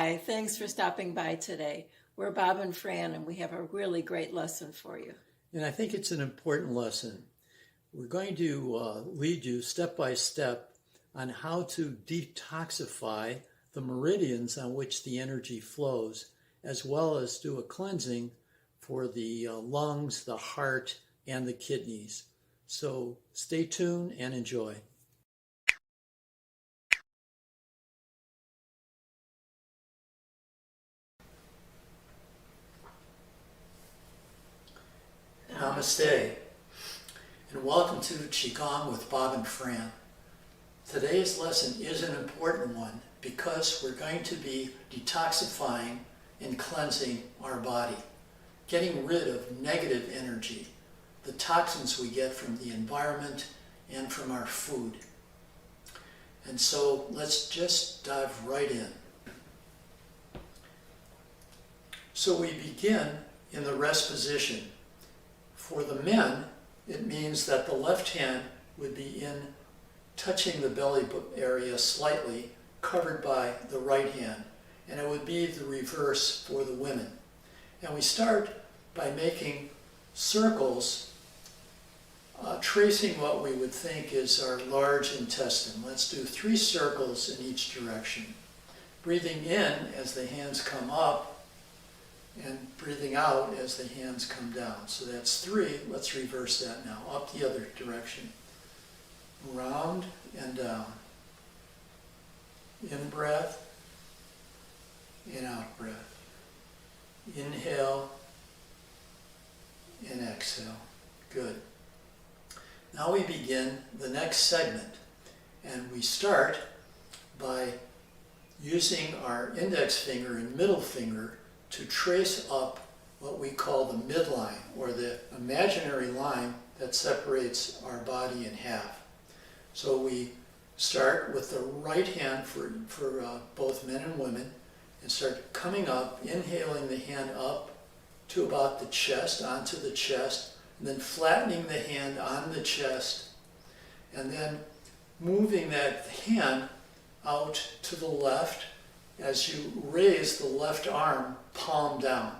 Hi, thanks for stopping by today. We're Bob and Fran, and we have a really great lesson for you. And I think it's an important lesson. We're going to lead you step by step on how to detoxify the meridians on which the energy flows, as well as do a cleansing for the lungs, the heart, and the kidneys. So stay tuned and enjoy. Namaste, and welcome to Qigong with Bob and Fran. Today's lesson is an important one because we're going to be detoxifying and cleansing our body, getting rid of negative energy, the toxins we get from the environment and from our food. And so let's just dive right in. So we begin in the rest position. For the men, it means that the left hand would be touching the belly area slightly, covered by the right hand, and it would be the reverse for the women. And we start by making circles, tracing what we would think is our large intestine. Let's do 3 circles in each direction. Breathing in as the hands come up, and breathing out as the hands come down. So that's 3. Let's reverse that now, up the other direction. Round and down. In breath, in out breath. Inhale and exhale. Good. Now we begin the next segment, and we start by using our index finger and middle finger to trace up what we call the midline, or the imaginary line that separates our body in half. So we start with the right hand for both men and women, and start coming up, inhaling the hand up to about the chest, onto the chest, and then flattening the hand on the chest, and then moving that hand out to the left as you raise the left arm palm down.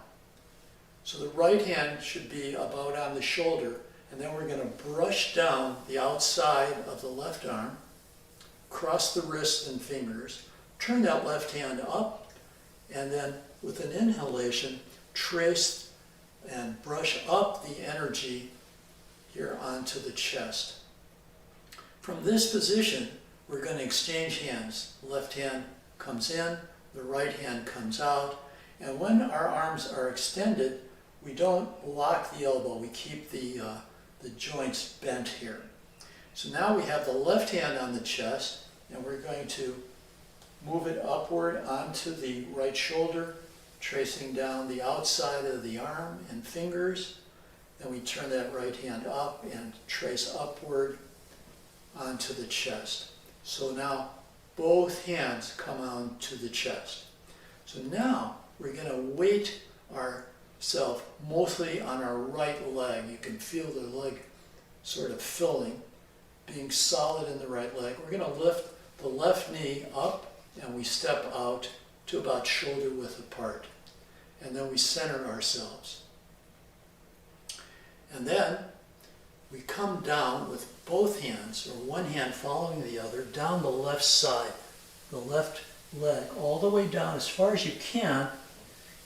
So the right hand should be about on the shoulder, and then we're going to brush down the outside of the left arm, cross the wrists and fingers, turn that left hand up, and then with an inhalation, trace and brush up the energy here onto the chest. From this position, we're going to exchange hands. The left hand comes in, the right hand comes out, and when our arms are extended, we don't lock the elbow. We keep the joints bent here. So now we have the left hand on the chest, and we're going to move it upward onto the right shoulder, tracing down the outside of the arm and fingers. Then we turn that right hand up and trace upward onto the chest. So now both hands come on to the chest. So now we're going to weight ourselves mostly on our right leg. You can feel the leg sort of filling, being solid in the right leg. We're going to lift the left knee up, and we step out to about shoulder width apart. And then we center ourselves. And then we come down with both hands, or one hand following the other, down the left side, the left leg, all the way down as far as you can,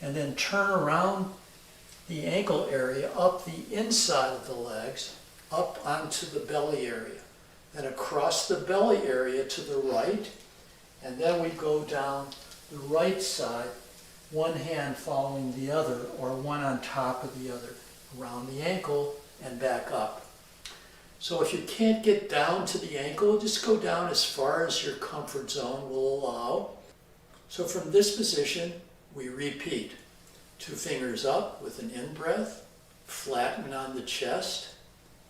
and then turn around the ankle area, up the inside of the legs, up onto the belly area, then across the belly area to the right, and then we go down the right side, one hand following the other, or one on top of the other, around the ankle and back up. So if you can't get down to the ankle, just go down as far as your comfort zone will allow. So from this position, we repeat. 2 fingers up with an in-breath, flatten on the chest,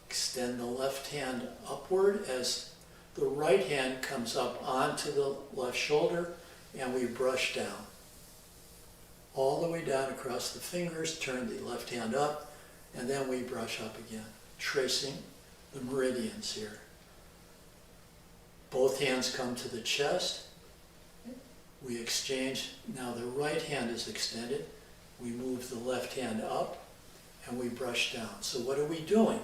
extend the left hand upward as the right hand comes up onto the left shoulder, and we brush down. All the way down across the fingers, turn the left hand up, and then we brush up again, tracing the meridians here. Both hands come to the chest, We exchange. Now the right hand is extended. We move the left hand up and we brush down. So what are we doing?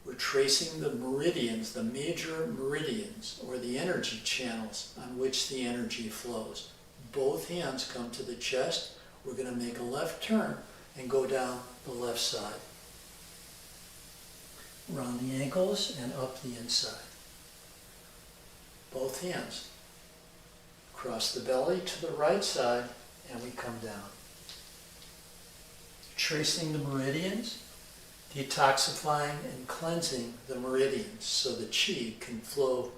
We're tracing the meridians, the major meridians, or the energy channels on which the energy flows. Both hands come to the chest. We're going to make a left turn and go down the left side. Around the ankles and up the inside. Both hands. Cross the belly to the right side and we come down. Tracing the meridians, detoxifying and cleansing the meridians so the qi can flow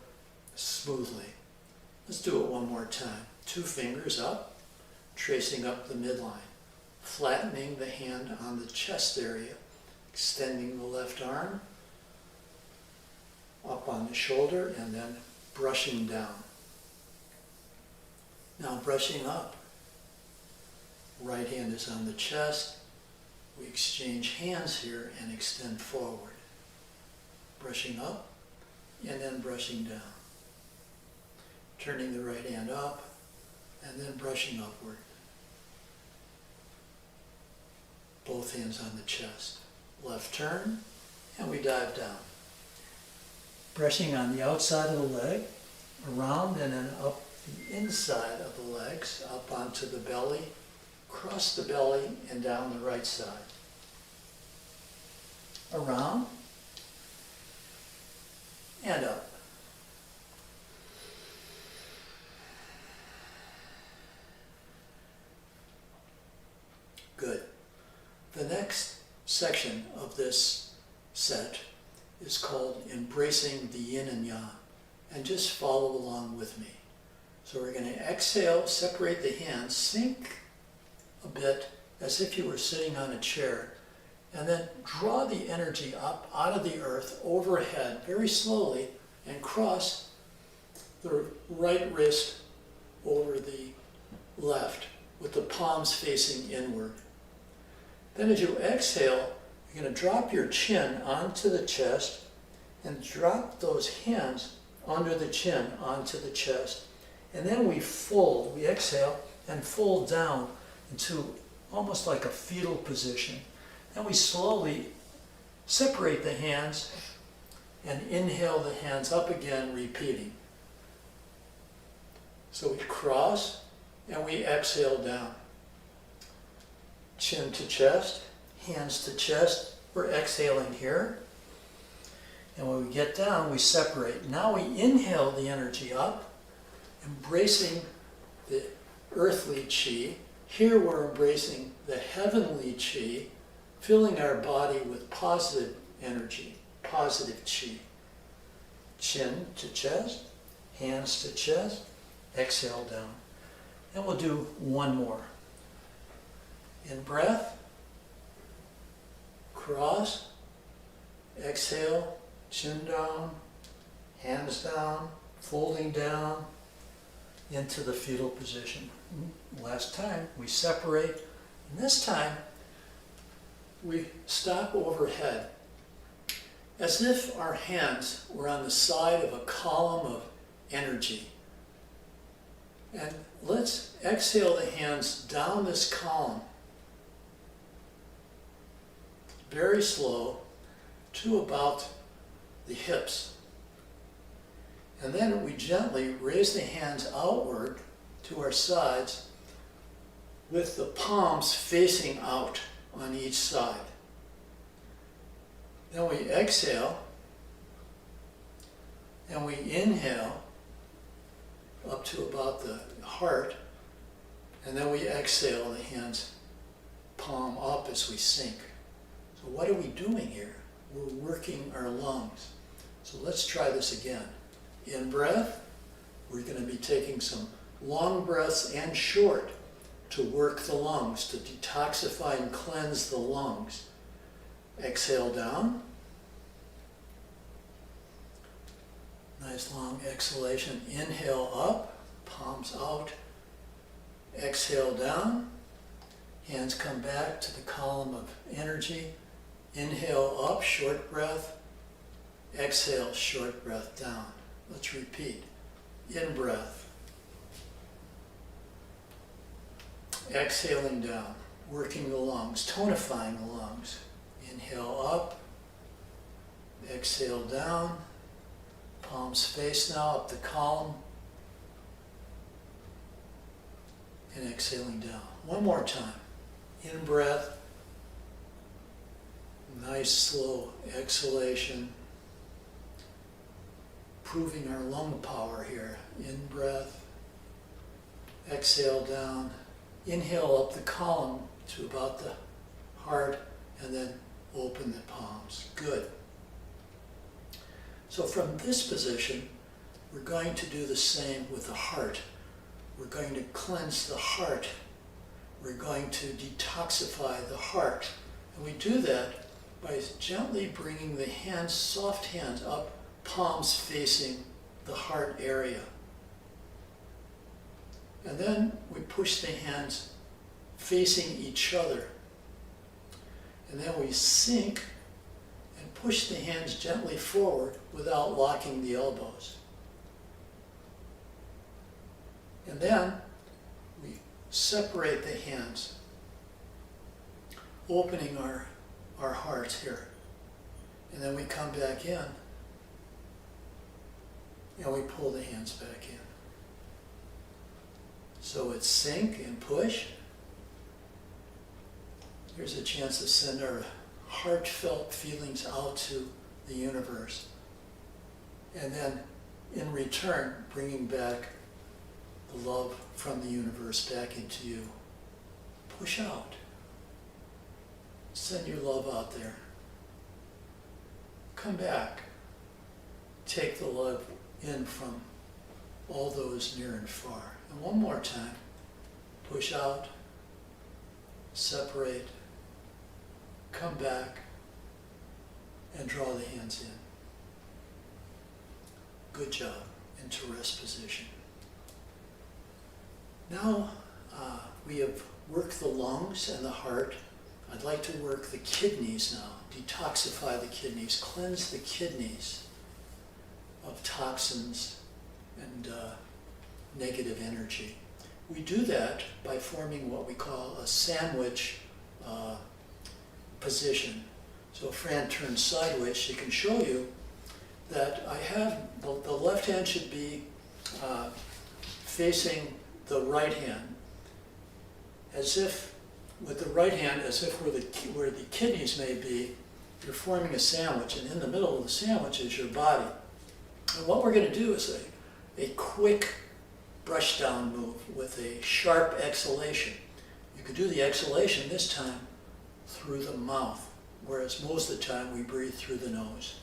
smoothly. Let's do it one more time. 2 fingers up, tracing up the midline, flattening the hand on the chest area, extending the left arm, up on the shoulder, and then brushing down. Now brushing up. Right hand is on the chest. We exchange hands here and extend forward. Brushing up and then brushing down. Turning the right hand up and then brushing upward. Both hands on the chest. Left turn and we dive down. Brushing on the outside of the leg, around and then up the inside of the legs, up onto the belly, across the belly and down the right side. Around and up. Good. The next section of this set is called Embracing the Yin and Yang. And just follow along with me. So we're going to exhale, separate the hands, sink a bit as if you were sitting on a chair, and then draw the energy up out of the earth overhead very slowly and cross the right wrist over the left with the palms facing inward. Then as you exhale, you're going to drop your chin onto the chest and drop those hands under the chin onto the chest. And then we fold, we exhale and fold down into almost like a fetal position. Then we slowly separate the hands and inhale the hands up again, repeating. So we cross and we exhale down. Chin to chest, hands to chest. We're exhaling here. And when we get down, we separate. Now we inhale the energy up, embracing the earthly qi. Here we're embracing the heavenly qi, filling our body with positive energy, positive qi. Chin to chest, hands to chest, exhale down. And we'll do one more. In breath, cross, exhale, chin down, hands down, folding down into the fetal position. Last time we separate, and this time we stop overhead as if our hands were on the side of a column of energy. And let's exhale the hands down this column, very slow, to about the hips. And then we gently raise the hands outward to our sides with the palms facing out on each side. Then we exhale and we inhale up to about the heart, and then we exhale the hands palm up as we sink. So what are we doing here? We're working our lungs. So let's try this again. In breath, we're going to be taking some long breaths and short to work the lungs, to detoxify and cleanse the lungs. Exhale down. Nice long exhalation. Inhale up, palms out. Exhale down. Hands come back to the column of energy. Inhale up, short breath. Exhale, short breath down. Let's repeat. In breath. exhaling down, working the lungs, tonifying the lungs. Inhale up, exhale down, palms face now up the column, and exhaling down. One more time. In breath, nice slow exhalation, proving our lung power here. In breath, exhale down, inhale up the column to about the heart, and then open the palms. Good. So from this position, we're going to do the same with the heart. We're going to cleanse the heart. We're going to detoxify the heart. And we do that by gently bringing the hands, soft hands up, palms facing the heart area. And then we push the hands facing each other. And then we sink and push the hands gently forward without locking the elbows. And then we separate the hands, opening our hearts here. And then we come back in and we pull the hands back in. So it's sink and push. Here's a chance to send our heartfelt feelings out to the universe. And then in return, bringing back the love from the universe back into you. Push out. Send your love out there. Come back. Take the love in from all those near and far. And one more time. Push out. Separate. Come back. And draw the hands in. Good job. Into rest position. Now we have worked the lungs and the heart. I'd like to work the kidneys now. Detoxify the kidneys. Cleanse the kidneys of toxins and negative energy. We do that by forming what we call a sandwich position. So if Fran turns sideways, she can show you that I have, the left hand should be facing the right hand, as if, with the right hand, as if where the kidneys may be, you're forming a sandwich, and in the middle of the sandwich is your body. And what we're going to do is a quick brush down move with a sharp exhalation. You could do the exhalation this time through the mouth, whereas most of the time we breathe through the nose.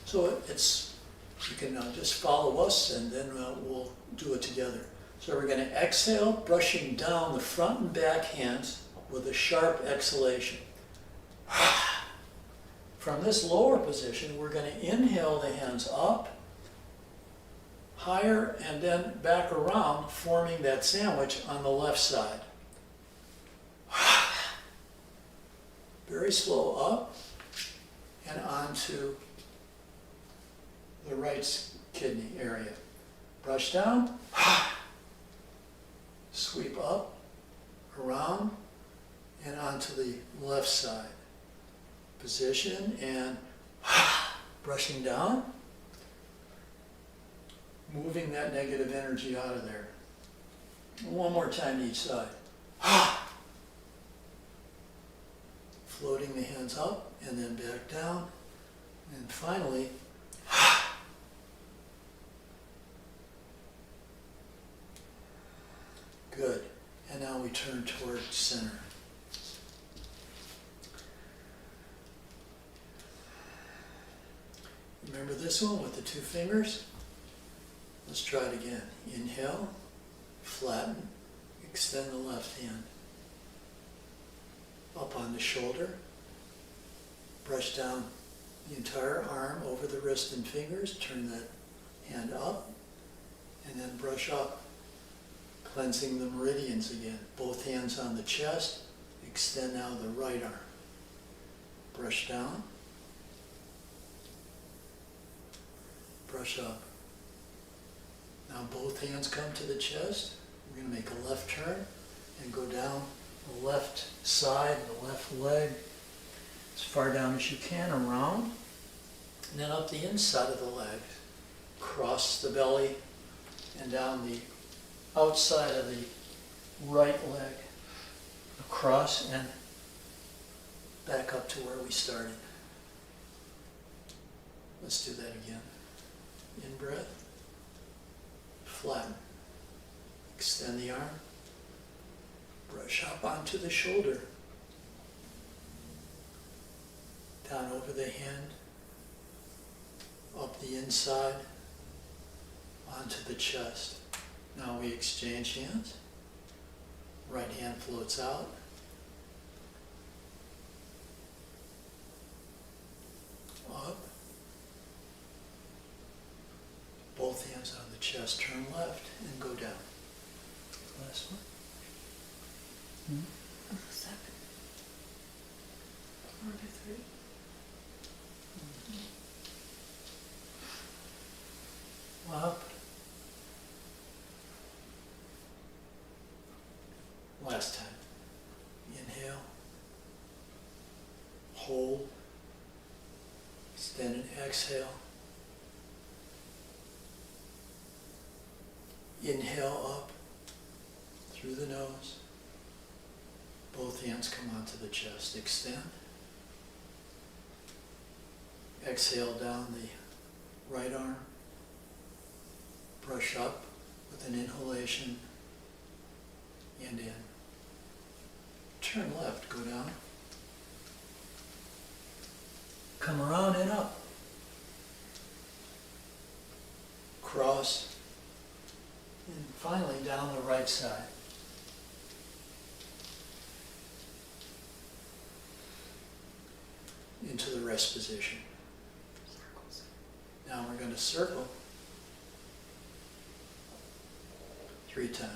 So you can just follow us, and then we'll do it together. So we're going to exhale, brushing down the front and back hands with a sharp exhalation. From this lower position, we're going to inhale the hands up, higher, and then back around, forming that sandwich on the left side. Very slow up and onto the right kidney area. Brush down, sweep up, around, and onto the left side. Position and brushing down, moving that negative energy out of there. One more time each side. Floating the hands up and then back down. And finally, good. And now we turn toward center. Remember this one with the two fingers? Let's try it again. Inhale, flatten, extend the left hand. Up on the shoulder. Brush down the entire arm over the wrist and fingers. Turn that hand up. And then brush up, cleansing the meridians again. Both hands on the chest. Extend now the right arm. Brush down. Brush up. Now both hands come to the chest. We're going to make a left turn and go down the left side, the left leg, as far down as you can, around, and then up the inside of the leg, cross the belly, and down the outside of the right leg, across and back up to where we started. Let's do that again. In breath, flatten, extend the arm, brush up onto the shoulder, down over the hand, up the inside, onto the chest. Now we exchange hands. Right hand floats out. Up. Both hands on the chest, turn left and go down. Last one. Second. 43. Up. Last time. Inhale. Hold. Extend and exhale. Inhale up through the nose. Both hands come onto the chest. Extend. Exhale down the right arm. Brush up with an inhalation and in. Turn left, go down. Come around and up. Cross. And finally down the right side. Into the rest position. Circles. Now we're going to circle 3 times.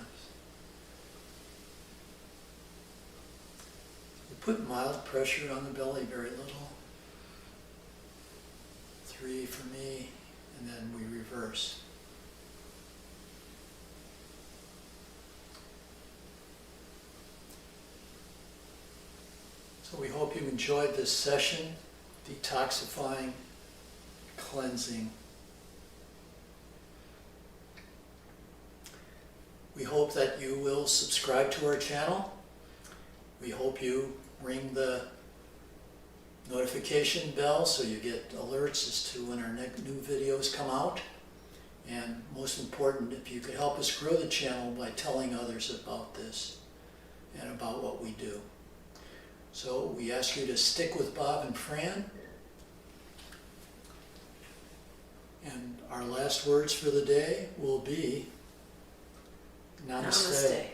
We put mild pressure on the belly, very little. 3 for me, and then we reverse. So we hope you enjoyed this session, detoxifying, cleansing. We hope that you will subscribe to our channel. We hope you ring the notification bell so you get alerts as to when our new videos come out. And most important, if you could help us grow the channel by telling others about this and about what we do. So we ask you to stick with Bob and Fran. And our last words for the day will be Namaste. Namaste.